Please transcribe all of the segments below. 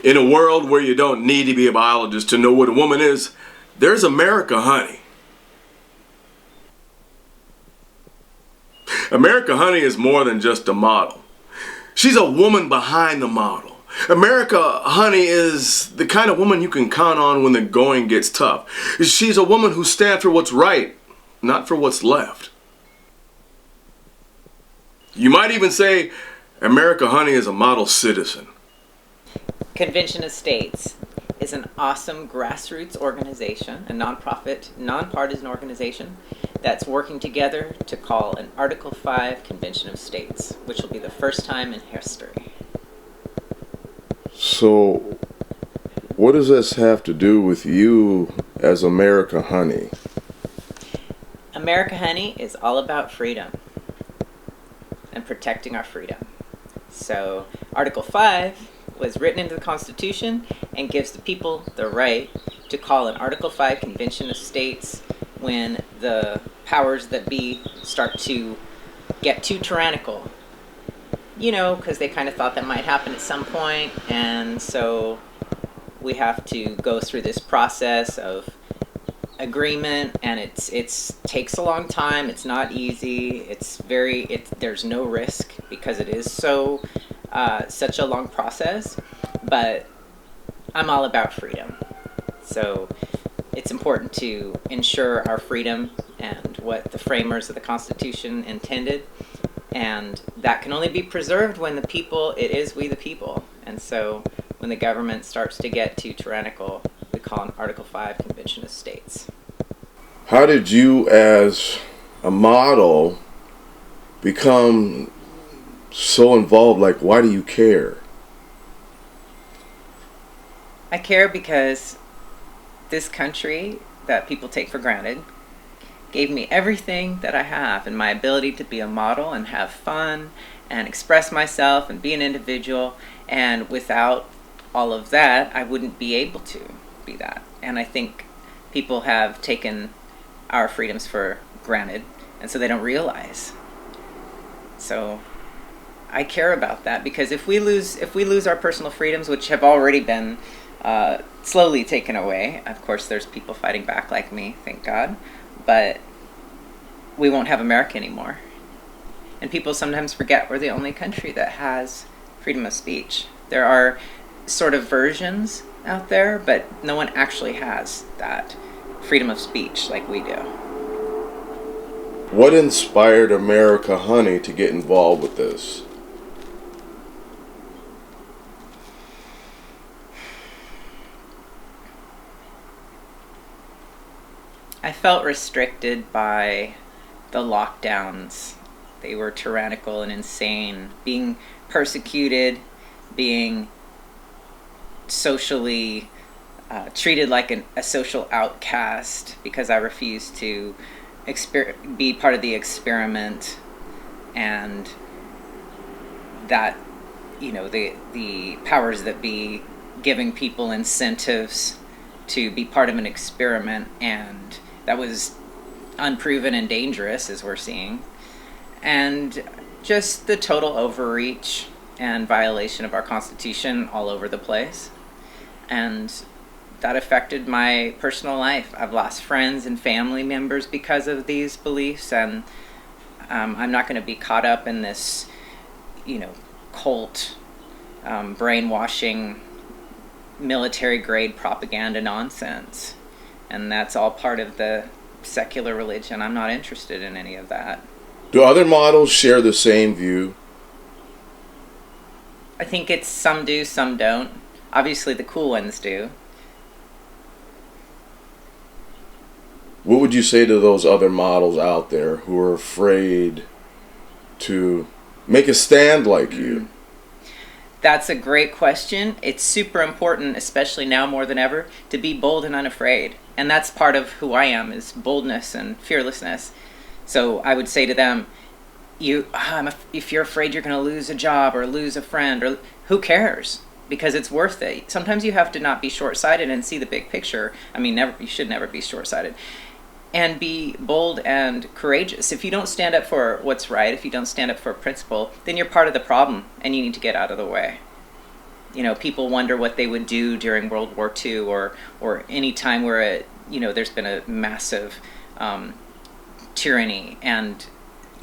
In a world where you don't need to be a biologist to know what a woman is, there's America Honey. America Honey is more than just a model. She's a woman behind the model. America Honey is the kind of woman you can count on when the going gets tough. She's a woman who stands for what's right, not for what's left. You might even say America Honey is a model citizen. Convention of States is an awesome grassroots organization, a nonprofit, nonpartisan organization that's working together to call an Article 5 Convention of States, which will be the first time in history. So, what does this have to do with you as America Honey? America Honey is all about freedom and protecting our freedom. So, Article 5 was written into the Constitution and gives the people the right to call an Article 5 Convention of States when the powers that be start to get too tyrannical. You know, because they kind of thought that might happen at some point, and so we have to go through this process of agreement, and it's takes a long time. It's not easy. There's no risk because it is such a long process, but I'm all about freedom. So it's important to ensure our freedom and what the framers of the Constitution intended, and that can only be preserved when the people, it is we the people. And so when the government starts to get too tyrannical, we call an Article 5 Convention of States. How did you, as a model, become so involved? Like, why do you care? I care because this country that people take for granted gave me everything that I have, and my ability to be a model and have fun and express myself and be an individual. And without all of that, I wouldn't be able to be that. And I think people have taken our freedoms for granted, and so they don't realize. So I care about that, because if we lose our personal freedoms, which have already been slowly taken away, of course there's people fighting back like me, thank God, but we won't have America anymore. And people sometimes forget we're the only country that has freedom of speech. There are sort of versions out there, but no one actually has that freedom of speech like we do. What inspired America Honey to get involved with this? I felt restricted by the lockdowns. They were tyrannical and insane. Being persecuted, being socially treated like a social outcast because I refused to be part of the experiment, and that, the powers that be giving people incentives to be part of an experiment, and that was unproven and dangerous, as we're seeing, and just the total overreach and violation of our Constitution all over the place. And that affected my personal life. I've lost friends and family members because of these beliefs, and I'm not going to be caught up in this, cult, brainwashing, military-grade propaganda nonsense. And that's all part of the secular religion. I'm not interested in any of that. Do other models share the same view? I think it's some do, some don't. Obviously the cool ones do. What would you say to those other models out there who are afraid to make a stand like you? That's a great question. It's super important, especially now more than ever, to be bold and unafraid. And that's part of who I am, is boldness and fearlessness. So I would say to them, if you're afraid you're going to lose a job or lose a friend, or who cares? Because it's worth it. Sometimes you have to not be short-sighted and see the big picture. I mean, you should never be short-sighted. And be bold and courageous. If you don't stand up for what's right, if you don't stand up for a principle, then you're part of the problem and you need to get out of the way. People wonder what they would do during World War II or any time where there's been a massive tyranny, and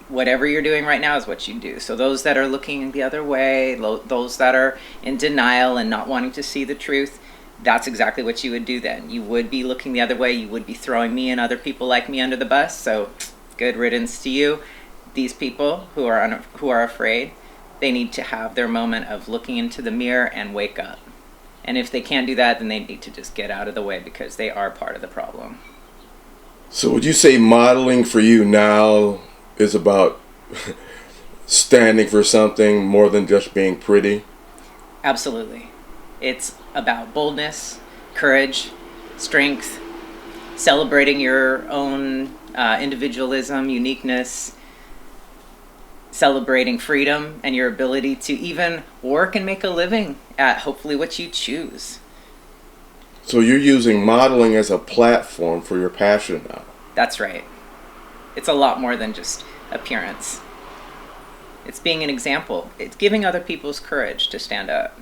whatever you're doing right now is what you do. So those that are looking the other way, those that are in denial and not wanting to see the truth, that's exactly what you would do then. You would be looking the other way. You would be throwing me and other people like me under the bus. So good riddance to you. These people who are afraid, they need to have their moment of looking into the mirror and wake up. And if they can't do that, then they need to just get out of the way, because they are part of the problem. So would you say modeling for you now is about standing for something more than just being pretty? Absolutely. It's about boldness, courage, strength, celebrating your own individualism, uniqueness, celebrating freedom and your ability to even work and make a living at hopefully what you choose. So you're using modeling as a platform for your passion now. That's right. It's a lot more than just appearance. It's being an example. It's giving other people's courage to stand up.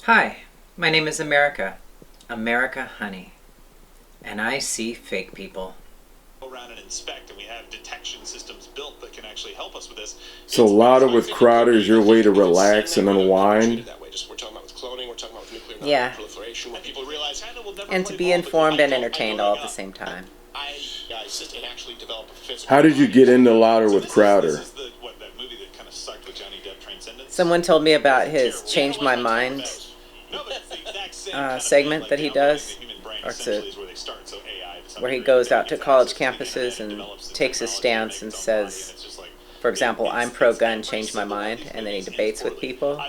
Hi, my name is America Honey, and I see fake people. Around and inspect, and we have detection systems built that can actually help us with this. So Louder with Crowder is your way to relax and unwind? We're talking about with cloning, we're talking about with nuclear Yeah. where people realize And to be informed and entertained all at the same time. I sit and actually develop a physical. How did you get into Louder with Crowder? This is that movie that kind of sucked with Johnny Depp, Transcendence. Someone told me about his Change My Mind segment that he does, or where he goes out to college campuses and takes a stance and says, for example, I'm pro-gun, change my mind, and then he debates with people.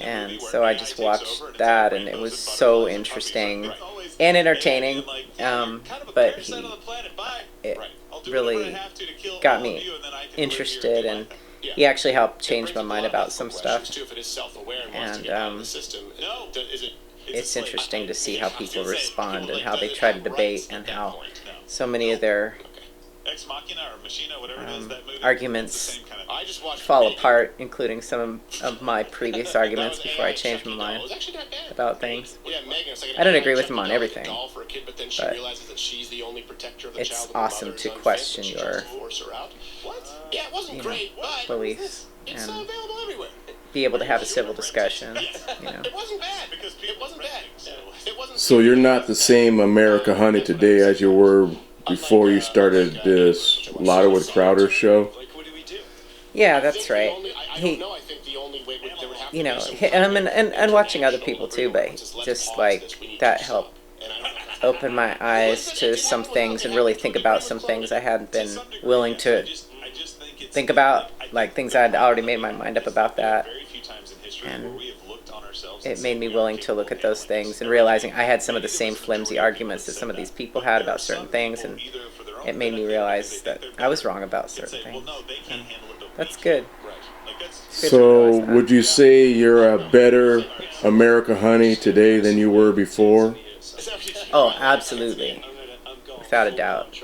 And so I just watched that, and it was so interesting and entertaining, but it really got me interested, and he actually helped change my mind about some stuff. And it's interesting to see how people respond and how they try to debate, and how so many of their arguments fall apart, including some of my previous arguments before I changed my mind about things. I don't agree with him on everything, but it's awesome to question your beliefs and be able to have a civil discussion. So you're not the same America Honey today as you were before you started this Louder with Crowder show? Yeah, that's right. And watching other people too, but just like that helped open my eyes to some things and really think about some things I hadn't been willing to think about, like things I'd already made my mind up about that. And it made me willing to look at those things and realizing I had some of the same flimsy arguments that some of these people had about certain things, and it made me realize that I was wrong about certain things. And that's good. So would you say you're a better America Honey today than you were before? Oh, absolutely. Without a doubt.